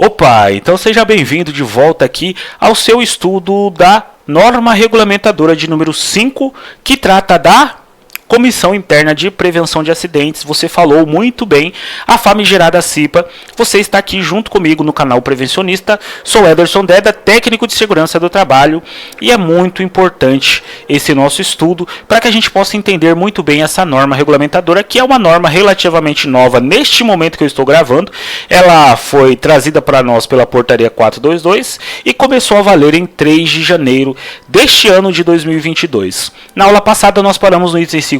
Opa, então seja bem-vindo de volta aqui ao seu estudo da norma regulamentadora de número 5, que trata da Comissão Interna de Prevenção de Acidentes. Você falou muito bem, a famigerada CIPA. Você está aqui junto comigo no canal Prevencionista. Sou Ederson Deda, técnico de segurança do trabalho, e é muito importante esse nosso estudo para que a gente possa entender muito bem essa norma regulamentadora, que é uma norma relativamente nova neste momento que eu estou gravando. Ela foi trazida para nós pela Portaria 422 e começou a valer em 3 de janeiro deste ano de 2022. Na aula passada nós paramos no item 5.3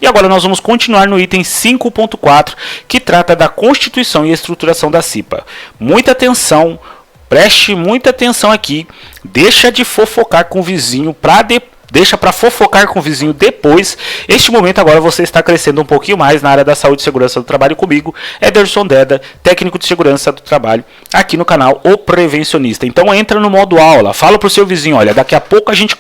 e agora nós vamos continuar no item 5.4, que trata da constituição e estruturação da CIPA. Muita atenção, preste muita atenção aqui, deixa de fofocar com o vizinho Deixa para fofocar com o vizinho depois. Este momento agora você está crescendo um pouquinho mais na área da saúde e segurança do trabalho comigo, Ederson Deda, técnico de segurança do trabalho, aqui no canal O Prevencionista. Então entra no modo aula, fala pro seu vizinho, olha, daqui a pouco a gente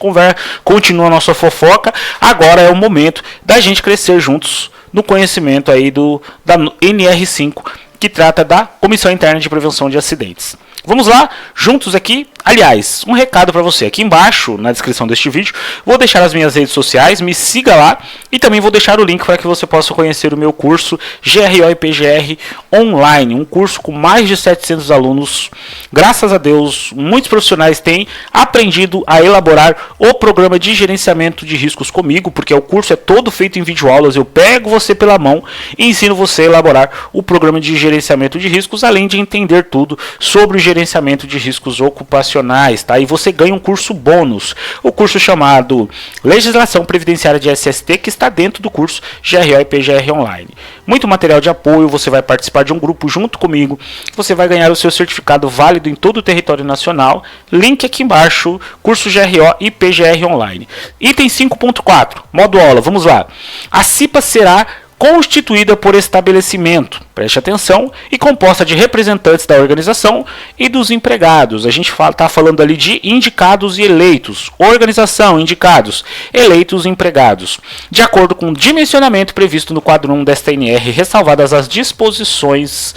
continua a nossa fofoca, agora é o momento da gente crescer juntos no conhecimento aí da NR5, que trata da Comissão Interna de Prevenção de Acidentes. Vamos lá, juntos aqui. Aliás, um recado para você. Aqui embaixo, na descrição deste vídeo, vou deixar as minhas redes sociais, me siga lá. E também vou deixar o link para que você possa conhecer o meu curso GRO e PGR Online. Um curso com mais de 700 alunos. Graças a Deus, muitos profissionais têm aprendido a elaborar o programa de gerenciamento de riscos comigo, porque o curso é todo feito em videoaulas. Eu pego você pela mão e ensino você a elaborar o programa de gerenciamento de riscos, além de entender tudo sobre o gerenciamento de riscos ocupacionais, tá? E você ganha um curso bônus, o curso chamado Legislação Previdenciária de SST, que está dentro do curso GRO e PGR Online. Muito material de apoio, você vai participar de um grupo junto comigo, você vai ganhar o seu certificado válido em todo o território nacional, link aqui embaixo, curso GRO e PGR Online. Item 5.4, modo aula, vamos lá. A CIPA será constituída por estabelecimento, preste atenção, e composta de representantes da organização e dos empregados. A gente está falando ali de indicados e eleitos. Organização, indicados, eleitos e empregados. De acordo com o dimensionamento previsto no quadro 1 desta NR, ressalvadas as disposições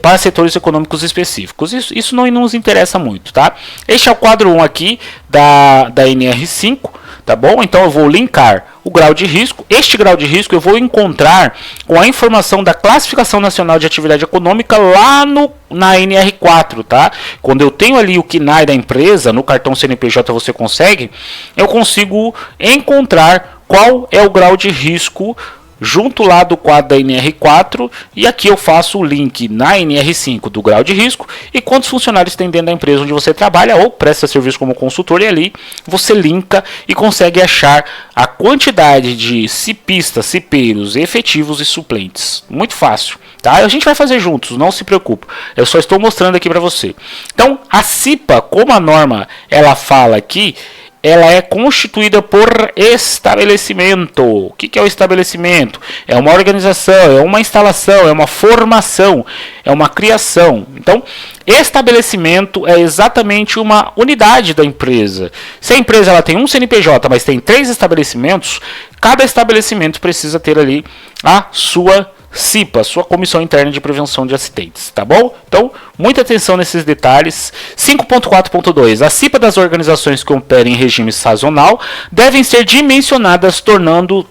para setores econômicos específicos. Isso não nos interessa muito, tá? Este é o quadro 1 aqui da NR5. Tá bom? Então eu vou linkar o grau de risco. Este grau de risco eu vou encontrar com a informação da Classificação Nacional de Atividade Econômica lá na NR4, tá? Quando eu tenho ali o KNAI da empresa, no cartão CNPJ você consegue, eu consigo encontrar qual é o grau de risco junto lá do quadro da NR4, e aqui eu faço o link na NR5 do grau de risco e quantos funcionários tem dentro da empresa onde você trabalha ou presta serviço como consultor, e ali você linka e consegue achar a quantidade de cipistas, cipeiros, efetivos e suplentes. Muito fácil, tá? A gente vai fazer juntos, não se preocupe. Eu só estou mostrando aqui para você. Então, a CIPA, como a norma ela fala aqui, ela é constituída por estabelecimento. O que é o estabelecimento? É uma organização, é uma instalação, é uma formação, é uma criação. Então, estabelecimento é exatamente uma unidade da empresa. Se a empresa ela tem um CNPJ, mas tem 3 estabelecimentos, cada estabelecimento precisa ter ali a sua CIPA, sua Comissão Interna de Prevenção de Acidentes, tá bom? Então, muita atenção nesses detalhes. 5.4.2. A CIPA das organizações que operem em regime sazonal devem ser dimensionadas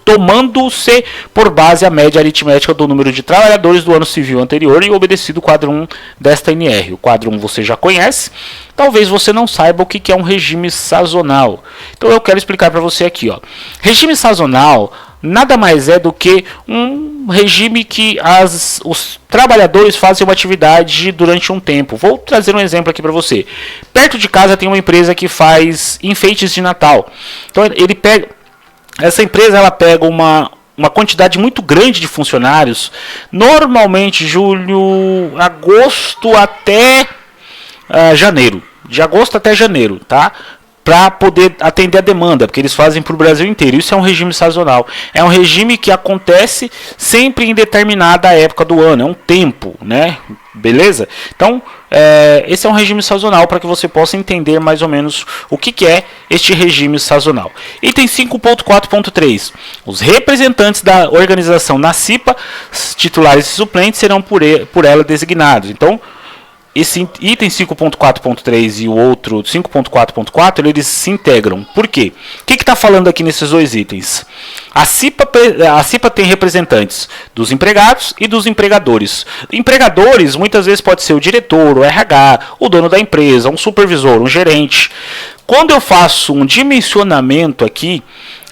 tomando-se por base a média aritmética do número de trabalhadores do ano civil anterior e obedecido o quadro 1 desta NR. O quadro 1 você já conhece. Talvez você não saiba o que é um regime sazonal. Então eu quero explicar para você aqui, ó. Regime sazonal nada mais é do que um regime que os trabalhadores fazem uma atividade durante um tempo. Vou trazer um exemplo aqui para você. Perto de casa tem uma empresa que faz enfeites de Natal. Então essa empresa ela pega uma quantidade muito grande de funcionários, normalmente julho, agosto até janeiro. De agosto até janeiro, tá? Para poder atender a demanda, porque eles fazem para o Brasil inteiro. Isso é um regime sazonal. É um regime que acontece sempre em determinada época do ano. É um tempo, né? Beleza? Então, esse é um regime sazonal para que você possa entender mais ou menos o que é este regime sazonal. Item 5.4.3. Os representantes da organização na CIPA, titulares e suplentes, serão por ela designados. Então, esse item 5.4.3 e o outro 5.4.4, eles se integram. Por quê? O que está falando aqui nesses dois itens? A CIPA tem representantes dos empregados e dos empregadores. Empregadores, muitas vezes pode ser o diretor, o RH, o dono da empresa, um supervisor, um gerente. Quando eu faço um dimensionamento aqui,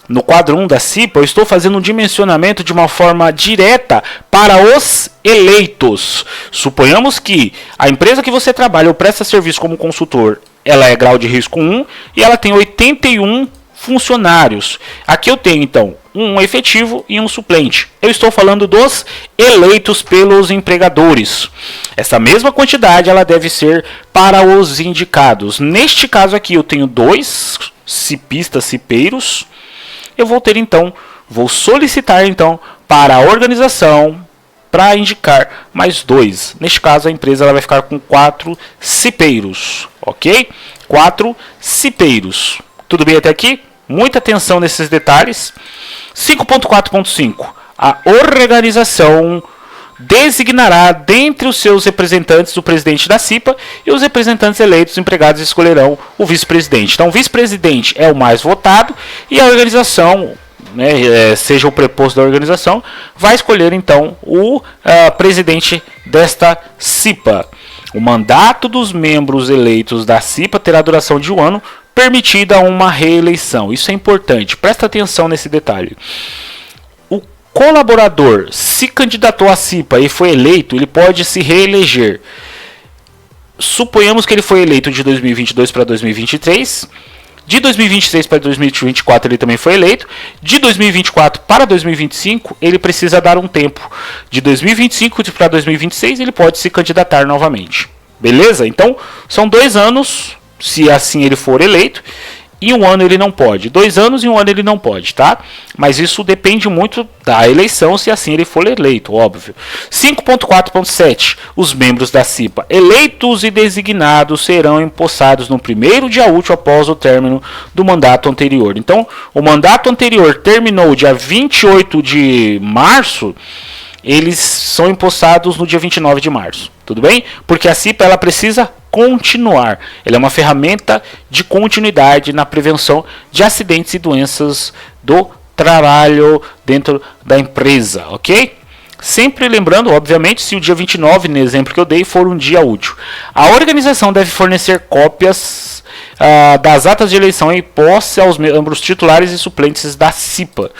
no quadro 1 da CIPA, eu estou fazendo um dimensionamento de uma forma direta para os eleitos. Suponhamos que a empresa que você trabalha ou presta serviço como consultor, ela é grau de risco 1 e ela tem 81 funcionários. Aqui eu tenho, então, um efetivo e um suplente. Eu estou falando dos eleitos pelos empregadores. Essa mesma quantidade ela deve ser para os indicados. Neste caso aqui eu tenho 2 cipistas, cipeiros. Eu vou solicitar então para a organização para indicar mais 2. Neste caso a empresa ela vai ficar com 4 cipeiros, ok? 4 cipeiros. Tudo bem até aqui? Muita atenção nesses detalhes. 5.4.5. A organização designará dentre os seus representantes o presidente da CIPA e os representantes eleitos empregados escolherão o vice-presidente. Então, o vice-presidente é o mais votado e a organização, seja o preposto da organização, vai escolher então o presidente desta CIPA. O mandato dos membros eleitos da CIPA terá duração de 1 ano, permitida uma reeleição. Isso é importante, presta atenção nesse detalhe. Colaborador se candidatou à CIPA e foi eleito, ele pode se reeleger. Suponhamos que ele foi eleito de 2022 para 2023. De 2023 para 2024 ele também foi eleito. De 2024 para 2025 ele precisa dar um tempo. De 2025 para 2026 ele pode se candidatar novamente. Beleza? Então são 2 anos, se assim ele for eleito. E 1 ano ele não pode. 2 anos e 1 ano ele não pode, tá? Mas isso depende muito da eleição, se assim ele for eleito, óbvio. 5.4.7. Os membros da CIPA eleitos e designados serão empossados no primeiro dia útil após o término do mandato anterior. Então, o mandato anterior terminou dia 28 de março, eles são empossados no dia 29 de março. Tudo bem? Porque a CIPA ela precisa continuar. Ela é uma ferramenta de continuidade na prevenção de acidentes e doenças do trabalho dentro da empresa, ok? Sempre lembrando, obviamente, se o dia 29, no exemplo que eu dei, for um dia útil. A organização deve fornecer cópias das atas de eleição em posse aos membros titulares e suplentes da CIPA.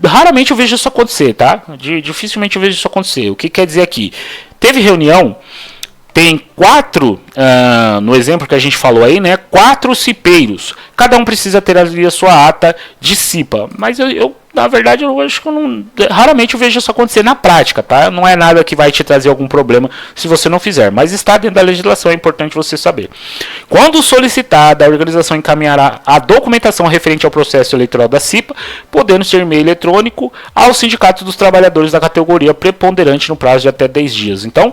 Raramente eu vejo isso acontecer, tá? Dificilmente eu vejo isso acontecer. O que quer dizer aqui? Teve reunião, tem 4, no exemplo que a gente falou aí, 4 cipeiros. Cada um precisa ter ali a sua ata de CIPA. Mas eu na verdade, eu acho que raramente eu vejo isso acontecer na prática, tá? Não é nada que vai te trazer algum problema se você não fizer. Mas está dentro da legislação, é importante você saber. Quando solicitada, a organização encaminhará a documentação referente ao processo eleitoral da CIPA, podendo ser e-mail eletrônico aos sindicatos dos trabalhadores da categoria preponderante no prazo de até 10 dias. Então,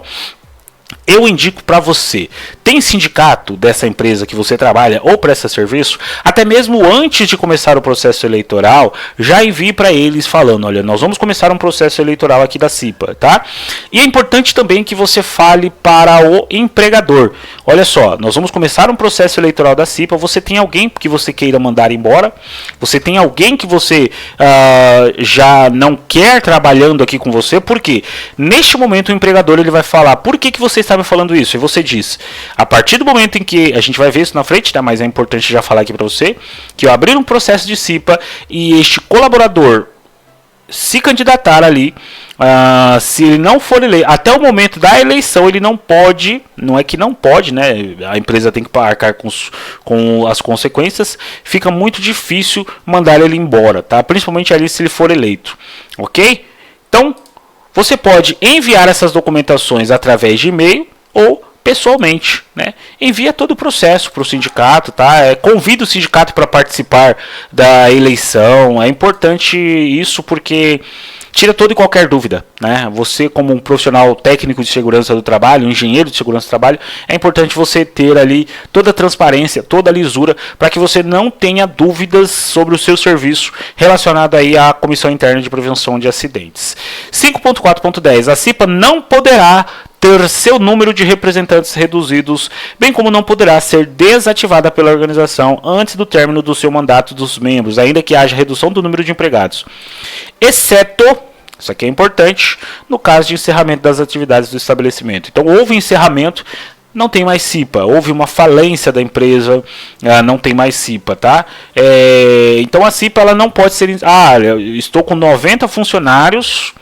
eu indico para você, tem sindicato dessa empresa que você trabalha ou presta serviço, até mesmo antes de começar o processo eleitoral, já envie para eles falando, olha, nós vamos começar um processo eleitoral aqui da CIPA, tá? E é importante também que você fale para o empregador, olha só, nós vamos começar um processo eleitoral da CIPA, você tem alguém que você queira mandar embora, você tem alguém que você já não quer trabalhando aqui com você, porque neste momento o empregador ele vai falar, por que você está me falando isso? E você diz, a partir do momento em que, a gente vai ver isso na frente, tá? Mas é importante já falar aqui para você, que eu abrir um processo de CIPA e este colaborador se candidatar ali, se ele não for eleito, até o momento da eleição ele não pode, não é que não pode, né? A empresa tem que arcar com as consequências, fica muito difícil mandar ele embora, tá? Principalmente ali se ele for eleito, ok? Então, você pode enviar essas documentações através de e-mail ou pessoalmente, né? Envia todo o processo para o sindicato, tá? Convida o sindicato para participar da eleição. É importante isso porque tira toda e qualquer dúvida, né? Você, como um profissional técnico de segurança do trabalho, um engenheiro de segurança do trabalho, é importante você ter ali toda a transparência, toda a lisura, para que você não tenha dúvidas sobre o seu serviço relacionado aí à Comissão Interna de Prevenção de Acidentes. 5.4.10. A CIPA não poderá ter seu número de representantes reduzidos, bem como não poderá ser desativada pela organização antes do término do seu mandato dos membros, ainda que haja redução do número de empregados, exceto, isso aqui é importante, no caso de encerramento das atividades do estabelecimento. Então, houve encerramento, não tem mais CIPA, houve uma falência da empresa, não tem mais CIPA, tá? Então, a CIPA ela não pode ser... estou com 90 funcionários...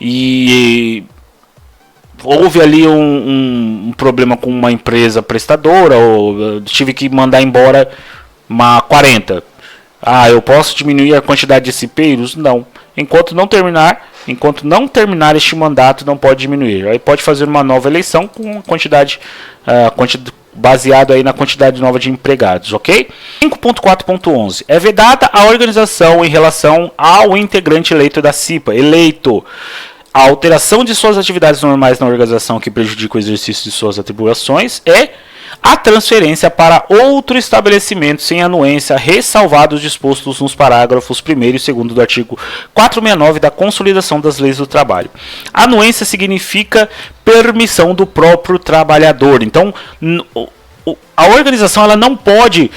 e houve ali um problema com uma empresa prestadora, ou tive que mandar embora 40. Eu posso diminuir a quantidade de cipeiros? Não. Enquanto não terminar este mandato, não pode diminuir. Aí pode fazer uma nova eleição com quantidade baseado aí na quantidade nova de empregados, ok? 5.4.11. É vedada a organização em relação ao integrante eleito da CIPA. A alteração de suas atividades normais na organização que prejudica o exercício de suas atribuições é a transferência para outro estabelecimento sem anuência, ressalvados dispostos nos parágrafos 1º e 2º do artigo 469 da Consolidação das Leis do Trabalho. Anuência significa permissão do próprio trabalhador. Então, a organização ela não pode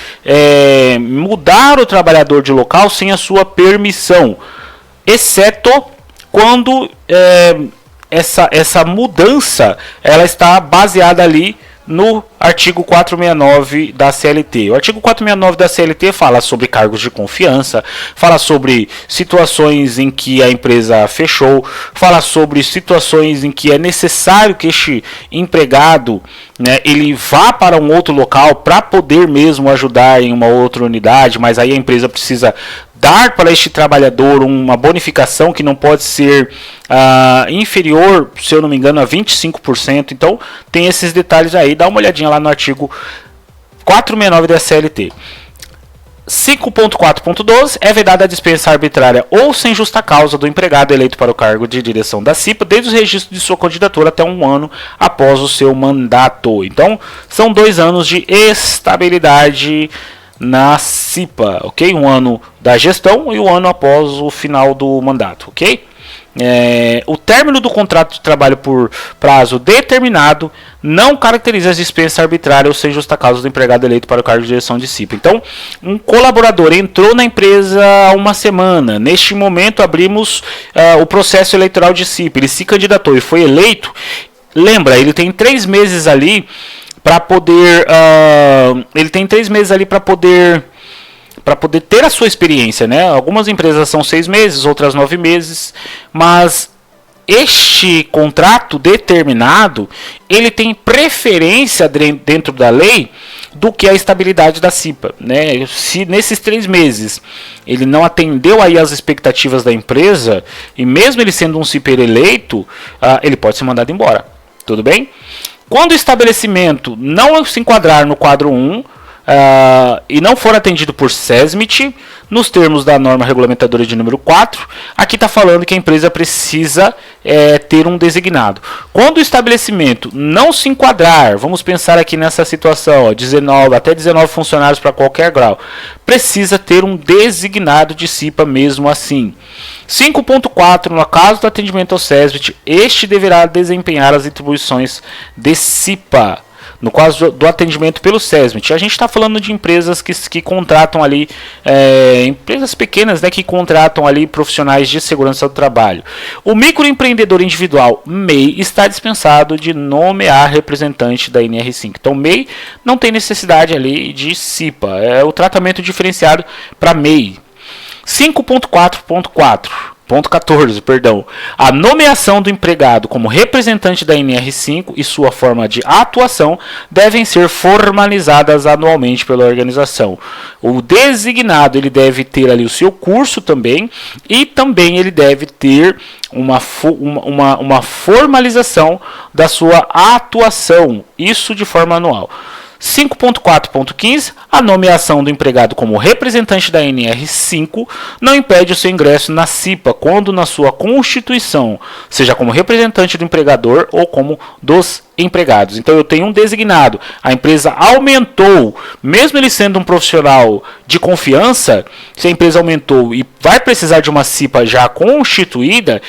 mudar o trabalhador de local sem a sua permissão, exceto quando essa mudança ela está baseada ali no artigo 469 da CLT. O artigo 469 da CLT fala sobre cargos de confiança, fala sobre situações em que a empresa fechou, fala sobre situações em que é necessário que este empregado, né, ele vá para um outro local para poder mesmo ajudar em uma outra unidade, mas aí a empresa precisa dar para este trabalhador uma bonificação que não pode ser inferior, se eu não me engano, a 25%. Então, tem esses detalhes aí. Dá uma olhadinha lá no artigo 469 da CLT. 5.4.12. É vedada a dispensa arbitrária ou sem justa causa do empregado eleito para o cargo de direção da CIPA, desde o registro de sua candidatura até 1 ano após o seu mandato. Então, são 2 anos de estabilidade na CIPA, ok? 1 ano da gestão e 1 ano após o final do mandato, ok? O término do contrato de trabalho por prazo determinado não caracteriza a dispensa arbitrária ou sem justa causa do empregado eleito para o cargo de direção de CIPA. Então, um colaborador entrou na empresa há 1 semana. Neste momento, abrimos o processo eleitoral de CIPA. Ele se candidatou e foi eleito. Lembra, ele tem 3 meses ali para poder ter a sua experiência, né? Algumas empresas são 6 meses, outras 9 meses, mas este contrato determinado, ele tem preferência dentro da lei do que a estabilidade da CIPA, né? Se nesses 3 meses ele não atendeu aí as expectativas da empresa, e mesmo ele sendo um cipeiro eleito, ele pode ser mandado embora, tudo bem? Quando o estabelecimento não se enquadrar no quadro 1 e não for atendido por SESMIT, nos termos da norma regulamentadora de número 4, aqui está falando que a empresa precisa ter um designado. Quando o estabelecimento não se enquadrar, vamos pensar aqui nessa situação, até 19 funcionários para qualquer grau, precisa ter um designado de CIPA mesmo assim. 5.4, no caso do atendimento ao SESMIT, este deverá desempenhar as atribuições de CIPA. No caso do atendimento pelo SESMIT, a gente está falando de empresas que contratam ali, empresas pequenas, né, que contratam ali profissionais de segurança do trabalho. O microempreendedor individual, MEI, está dispensado de nomear representante da NR5. Então, MEI não tem necessidade ali de CIPA, é o tratamento diferenciado para MEI. 5.4.4. Ponto 14, perdão. A nomeação do empregado como representante da NR5 e sua forma de atuação devem ser formalizadas anualmente pela organização. O designado ele deve ter ali o seu curso também, e também ele deve ter uma formalização da sua atuação, isso de forma anual. 5.4.15, a nomeação do empregado como representante da NR5 não impede o seu ingresso na CIPA quando na sua constituição, seja como representante do empregador ou como dos empregados. Então eu tenho um designado, a empresa aumentou, mesmo ele sendo um profissional de confiança, se a empresa aumentou e vai precisar de uma CIPA já constituída,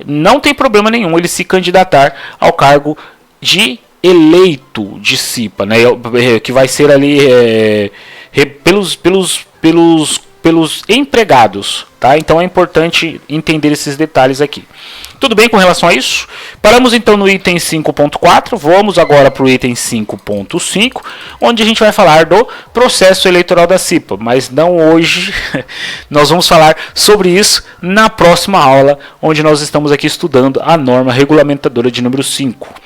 não tem problema nenhum ele se candidatar ao cargo de eleito de CIPA, né, que vai ser ali pelos empregados, tá? Então é importante entender esses detalhes aqui. Tudo bem com relação a isso? Paramos então no item 5.4, vamos agora para o item 5.5, onde a gente vai falar do processo eleitoral da CIPA, mas não hoje, nós vamos falar sobre isso na próxima aula, onde nós estamos aqui estudando a norma regulamentadora de número 5.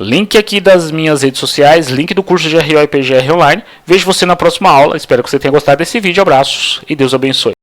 Link aqui das minhas redes sociais, link do curso de GRO e PGR online. Vejo você na próxima aula. Espero que você tenha gostado desse vídeo. Abraços e Deus abençoe.